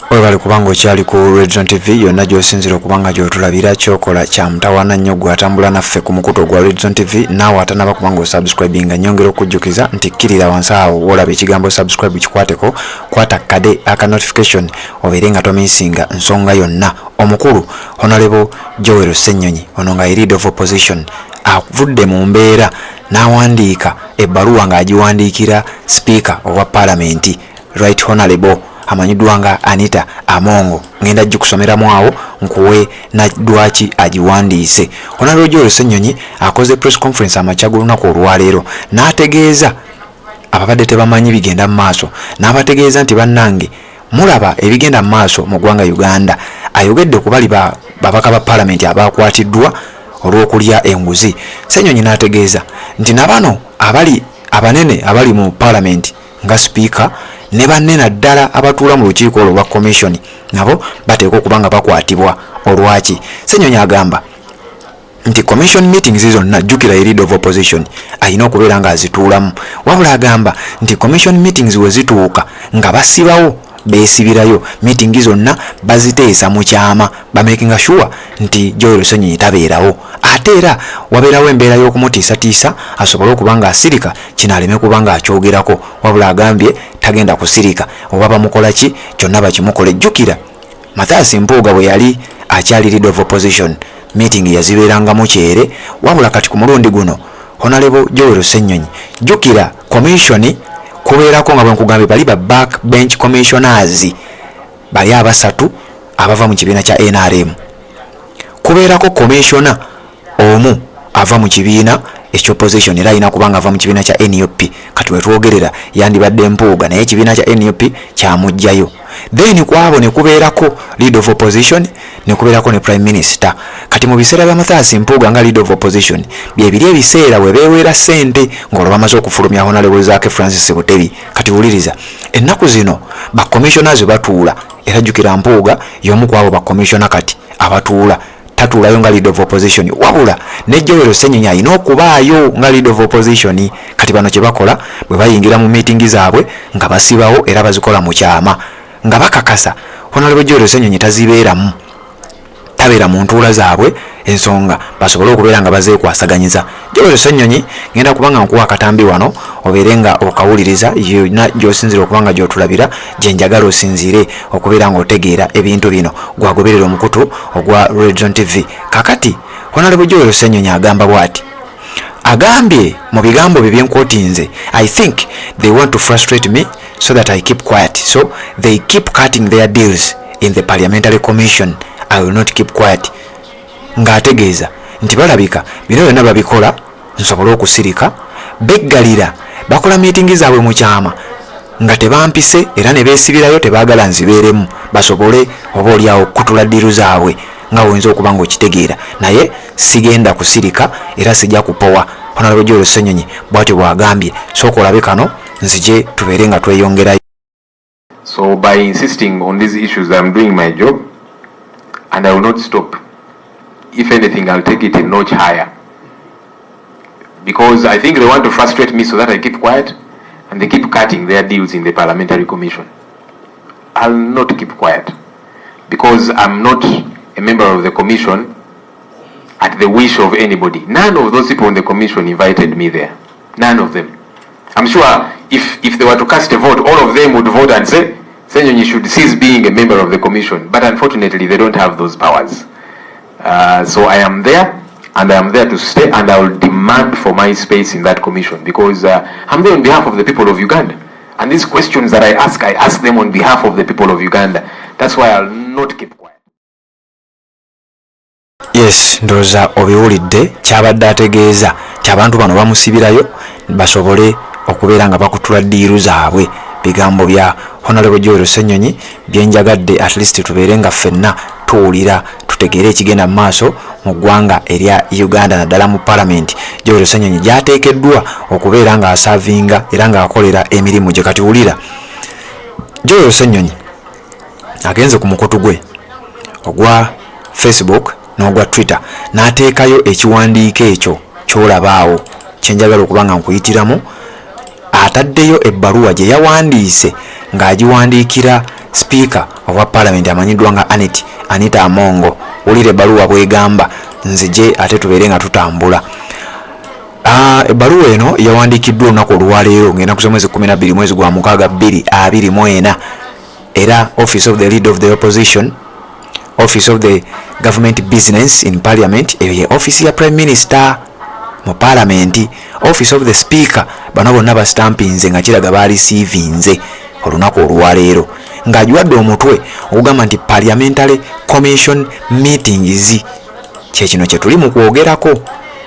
Webale kubanga okyali ku Region TV yonna gy'osinzira okubanga gy'otulabira kyokola kya mutawaana nnyo gwe atambula naffe ku mukuto gwa Region TV naawe atanaba kubanga osubscribinga nyongera okujjukiza nti kkirira wansi awo w'olaba ekigambo subscribe kikwateko kwata kade aka notification obeere nga tomisinga nsonga yonna. Omukulu Honorable Joel Ssenyonyi ono nga Leader of Opposition avudde mu mbeera n'awandiika ebbaluwa ng'agiwandiikira Speaker owa Parliament Right Honorable amanyiddwa nga Anita Amongo. Ngenda gikusomeramu awo nkuwe na dwaki agiwandiise. Honorable Joel Ssenyonyi akoze press conference amakya g'olunaku olwaleero n'ategeeza ababadde tebamanyi bigenda mu maaso n'abategeeza nti bannange mulaba ebigenda mu maaso mu ggwanga Uganda. Ayogedde ku bali babaka ba Parliament abakwatiddwa olw'okulya enguzi. Ssenyonyi n'ategeeza nti nabano abali abanene abali mu Parliament nga Speaker ne bannena ddala abatuula mu lukiiko olwo lwa commission nabo bateeka okuba nga bakwatibwa olwaki. Ssenyonyi agamba nti commission meetings zonna jjukira Leader of Opposition alina okubeera nga azituulamu, wabula agamba nti commission meetings we zituuka nga basibawo beesibirayo meeting zonna baziteesa mu kyama bamakinga sure nti Joel Ssenyonyi tabeerawo, ate era wabeerawo embeera y'okumutiisatiisa asobole okuba nga asirika kino aleme kuba nga akyogerako, wabula agambye tagenda kusirika oba bamukola ki kyonna bakimukole. Jjukira Mathias Mpuuga bwe yali akyali Leader of Opposition meeting yazibeerangamu kyere, wabula kati ku mulundi guno Honorable Joel Ssenyonyi jjukira commission kubeerako nga bwe nkugambye bali ba backbench commissioners bali abasatu abava mu kibiina kya NRM, kubeerako commissioner omu ava mu kibiina eky'opposition era alina kubanga ava mu kibiina kya NUP. Kati wetwogerera yandibadde Mpuuga naye ekibiina kya NUP kyamugjayo. Then kwabo ne kubeerako Leader of Opposition ne kubeerako ne Prime Minister. Kati mu biseera bya Mathias Mpuuga nga Leader of Opposition byebiri ebiseera we beewera ssente ng'olwo bamaze okufulumya Honorable Zaake Francis Butebi. Kati wuliriza ennaku zino ba commissioners batuula era jjukira Mpuuga y'omu ku abo ba commissioner kati abatuula tatuulayo nga Leader of Opposition, wabula ne Joel Ssenyonyi alina okubaayo nga Leader of Opposition. Kati bano kye bakola bwe bayingira mu meeting zaabwe nga basibawo era bazikola mu kyama nga bakakasa Honorable Joel Ssenyonyi tazibeeramu, tabeera mu ntuula zaabwe ensonga basobole okubeera nga bazeekwasaganyiza. Joel Ssenyonyi ngenda kubanga nkuwa akatambi wano obeere nga okawuliriza yonna gy'osinzira okubanga gy'otulabira gye njagala osinzire okubeera nga otegeera ebintu bino gwagoberera omukutu ogwa Region TV. Kakati Honorable Joel Ssenyonyi agamba bw'ati, agambye mu bigambo bye byenkootinze, I think they want to frustrate me so that I keep quiet, so they keep cutting their deals in the parliamentary commission. I will not keep quiet. Ng'ategeeza nti balabika bino byonna babikola nsobole okusirika, beggalira bakola meeting zaabwe mu kyama nga tebampise era ne beesibirayo tebaagala nzibeeremu basobole oba oliawo okutula ddiru zaabwe nga wenza okuba nga okitegeera, naye sigenda kusirika era sijja kupowa. Honorable Joel Ssenyonyi bw'atyo bw'agambye, sooka olabe kano nzije tubeere nga tweyongerayo. So by insisting on these issues I'm doing my job and I will not stop. If anything, I'll take it a notch higher. Because I think they want to frustrate me so that I keep quiet and they keep cutting their deals in the parliamentary commission. I'll not keep quiet because I'm not a member of the commission at the wish of anybody. None of those people on the commission invited me there. None of them. I'm sure if they were to cast a vote, all of them would vote and say, Ssenyonyi should cease being a member of the commission. But unfortunately, they don't have those powers. So I am there, and I am there to stay, and I will demand for my space in that commission because I'm there on behalf of the people of Uganda. And these questions that I ask them on behalf of the people of Uganda. That's why I'll not keep quiet. Yes, ndowooza obiwulidde kyabadde ategeeza nti abantu bano bamusibirayo basobole okubeera nga bakutula ddiiru zaabwe. Bigambo bya Honorable Joel Ssenyonyi byenjagadde at least tubeere nga ffenna tuwulira tutegeere ekigenda mu maaso mu ggwanga erya Uganda naddala mu Parliament. Joel Ssenyonyi gy'ateekeddwa okubeera nga asaavinga era ng'akolera emirimu gye. Kati wulira Joel Ssenyonyi agenze ku mukutu gwe ogwa Facebook n'ogwa Twitter n'ateekayo ekiwandiiko ekyo ky'olabaawo kyenjagala okuba nga nkuyitiramu. Ataddeyo ebbaluwa gye yawandiise ng'agiwandiikira speaker of parliament amanyiddwa nga Anita Amongo ulire baluwa bwegamba nzije ate tubeere nga tutambula. Ebbaluwa eno yawandiikiddwa olunaku olwaleero ngenda ku mwezi 12 mwezi gwa mukaaga 2024 era Office of the Leader of the Opposition, Office of the Government Business in Parliament, eyo ye office ya Prime Minister mu Parliament, Office of the Speaker bano bonna bastampinze nga kiraga bareceivinze olunaku olwaleero ng'ajuwadde omutwe okugamba nti Parliamentary Commission meetings kyekino kye tuli mu kwogerako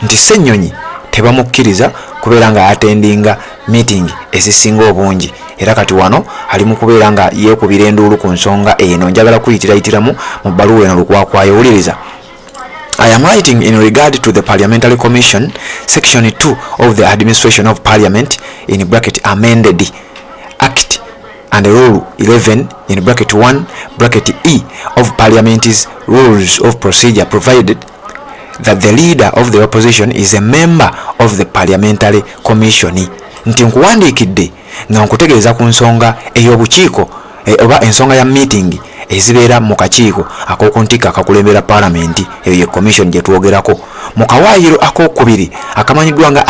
nti Ssenyonyi tebamukkiriza kubeera nga attendinga meeting ezisinga obungi era kati wano ali mu kubeera nga yeekubira enduulu ku nsonga eno. Njagala kuyitirayitiramu mu bbaluwa eno lukwakwayo. Wuliriza. I am writing in regard to the Parliamentary Commission, Section 2 of the Administration of Parliament in bracket amended Act and Rule 11 in bracket 1 bracket E of Parliament's Rules of Procedure, provided that the leader of the opposition is a member of the Parliamentary Commission. Nti nkuwandiikidde nga nkutegeeza ku nsonga ey'obukiiko oba ensonga ya meeting ezibeera mu kakiiko ak'okuntikka akakulembera Parliament, eyo ye commission gye twogerako. Mu kawaayiro ak'okubiri akamanyiddwa nga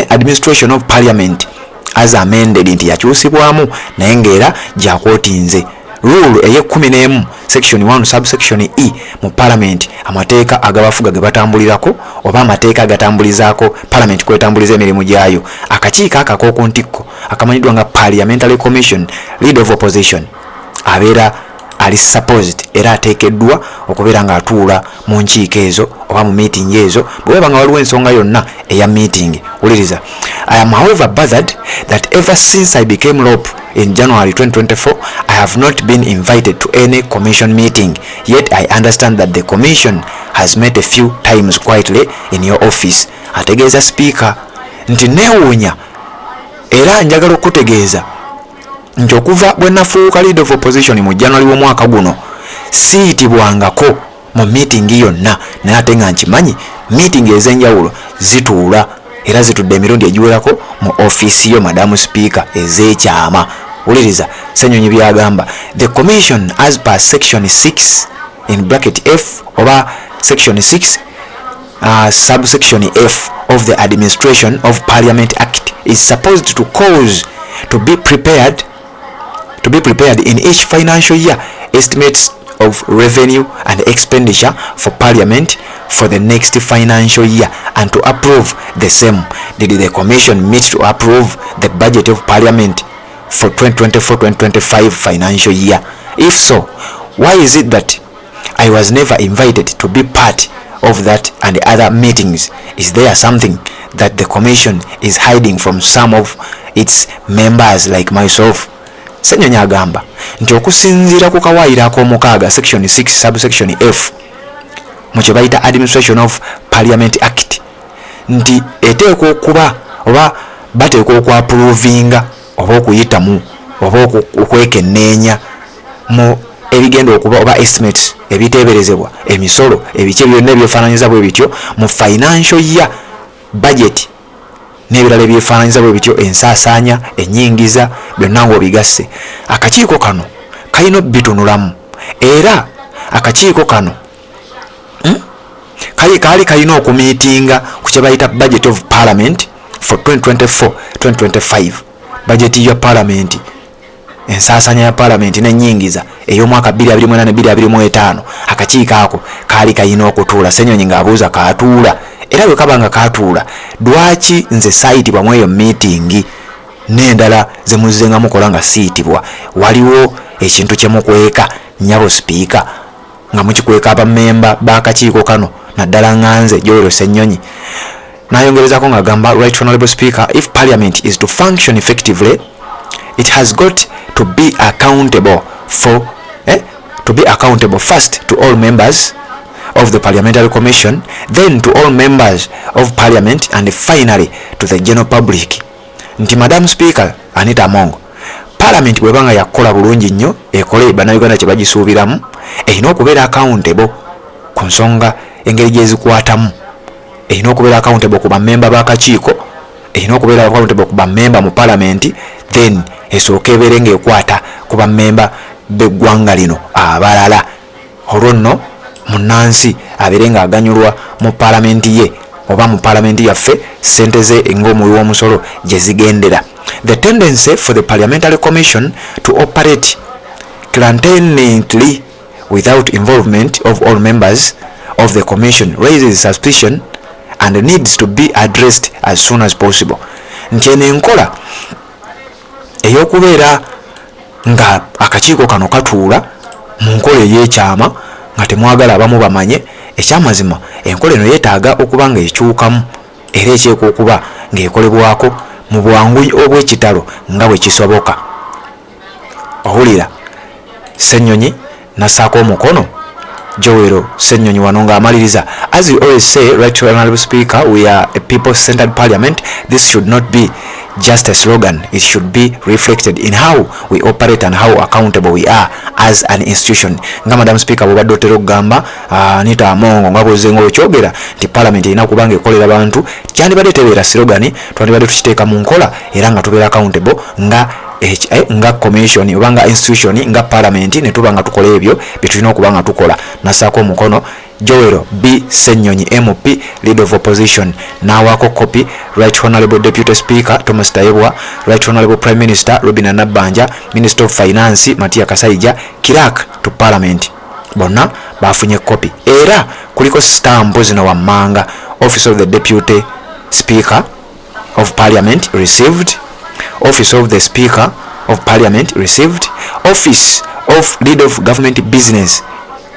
Administration of Parliament as amended nti yakyusibwamu naye ng'era gyakwotinze. Rule eye-11 section 1 subsection E mu Parliament, amateeka agabafuga ge batambulirako oba amateeka agatambulizaako Parliament kwetambuliza emirimu gyayo. Akakiiko ak'okuntikko akamanyiddwa nga Parliamentary Commission, Leader of Opposition, abeera ali supposed era ateekeddwa okubeera nga atuula mu nkiiko ezo oba mu meeting ezo bweba nga waliwo ensonga yonna eya meeting. Wuliriza. I am however bothered that ever since I became LOP in January 2024, I have not been invited to any commission meeting, yet I understand that the commission has met a few times quietly in your office. Ategeeza speaker nti neewuunya era njagala okutegeeza nti okuva bwe nafuuka Leader of Opposition mu January w'omwaka guno siitibwangako mu meeting yonna, naye ate nga nkimanyi meeting ez'enjawulo zituula era zitudde emirundi egiwerako mu office yo Madamu Speaker ez'ekyama. Wuliriza Ssenyonyi byagamba. The commission as per section 6 in bracket F oba section 6 subsection F of the Administration of Parliament Act is supposed to cause to be prepared in each financial year estimates of revenue and expenditure for Parliament for the next financial year and to approve the same. Did the Commission meet to approve the budget of Parliament for 2024-2025 financial year? If so, why is it that I was never invited to be part of that and other meetings? Is there something that the Commission is hiding from some of its members like myself? Ssenyonyi agamba nti okusinziira ku kawaayiro ak'omukaaga section 6 subsection F mu kye bayita Administration of Parliament Act nti eteekwa okuba oba bateekwa okwapuruvinga oba okuyitamu oba okwekenneenya mu ebigenda okuba oba estimates ebiteeberezebwa emisolo ebice byonna ebyefaananyiza bwe bityo mu financial year budget n'ebirala ebyefaananyiza bwe bityo ensaasaanya ennyingiza byonna ng'obigasse. Akakiiko kano kalina bitunulamu era akakiiko kano kaali kalina okumiitinga ku kye bayita budget of Parliament for 2024-2025 budget ya Parliament, ensaasaanya ya Parliament n'ennyingiza ey'omwaka 2024-2025. Akakiiko ako kaali kalina okutuula. Ssenyonyi ng'abuuza kaatuula era bwe kaba nga kaatuula lwaki nze saayitibwa mu eyo meeting n'endala ze muzzenga mukola nga siitibwa? Waliwo ekintu kye mukweka nnyabo speaker nga mukikweka abamemba b'akakiiko kano naddala nganze Joel Ssenyonyi. N'ayongerezako ng'agamba, Right Honourable Speaker, if Parliament is to function effectively, it has got to be accountable first to all members of the Parliamentary Commission, then to all members of Parliament, and finally to the general public. Nti Madam Speaker Anita Amongo, Parliament bwebanga yakola bulungi nnyo ekole bannayuganda kye bagisuubiramu erina okubeera accountable ku nsonga engeri gye zikwatamu, erina okubeera accountable ku bammemba b'akakiiko erina okubeera accountable ku bammemba mu parliament, then esooka ebeere ng'ekwata ku bammemba b'eggwanga lino abalala. Olwo nno munnansi abeere ng'aganyulwa mu palamenti ye oba mu palamenti yaffe ssente ze ng'omuwi w'omusolo gye zigendera. The tendency for the Parliamentary Commission to operate clandestinely without involvement of all members of the Commission raises suspicion and needs to be addressed as soon as possible. Nti eno enkola ey'okubeera nga akakiiko kano katuula mu nkola ey'ekyama nga temwagala abamu bamanye, ekyamazima enkola eno yeetaaga okuba nga ekyukamu era ekyeeka okuba ng'ekolebwako mu bwangu obw'ekitalo nga bwe kisoboka. Owulira Ssenyonyi nassaako omukono Joel Ssenyonyi wano ng'amaliriza. As we always say, Right Honourable Speaker, we are a people-centered parliament. This should not be just a slogan. It should be reflected in how we operate and how accountable we are as an institution. Nga Madam Speaker bw'obadde otera okugamba Anita Amongo nga bw'ozenga okyogera nti parliament erina kuba nga ekolera abantu, kyandibadde tebeera slogan, twandibadde tukiteeka mu nkola era nga tubeera accountable nga commission oba nga institution nga parliament ne tuba nga tukola ebyo bye tulina okuba nga tukola. Nassaako omukono Joel B. Ssenyonyi MP, Leader of Opposition. N'awaako copy Right Honourable Deputy Speaker Thomas Tayebwa, Right Honourable Prime Minister Robinah Nabbanja, Minister of Finance Matia Kasaija, Kirak to Parliament. Bonna bafunye copy. Era kuliko stamp zino wammanga. Office of the Deputy Speaker of Parliament received. Office of the Speaker of Parliament received. Office of Leader of Government Business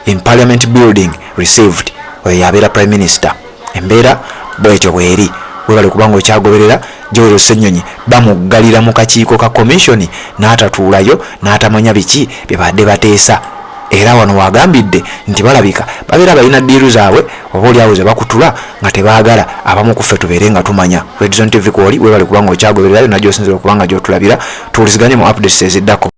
in Parliament Building received. Oyo yabeera Prime Minister. Embeera bwetyo bweri. Webale kubanga okyagoberera Joel Ssenyonyi bamuggalira mu kakiiko ka commission n'atatuulayo n'atamanya biki bye badde bateesa. Era wano wagambidde nti balabika babeera balina ddiiru zaabwe oba oliawo ze bakutula nga tebaagala abamu ku ffe tubeere nga tumanya. Red Zone TV kwoli webale kubanga okyagoberera, najjo osinzira okubanga gy'otulabira, tuwuliziganye mu updates eziddako.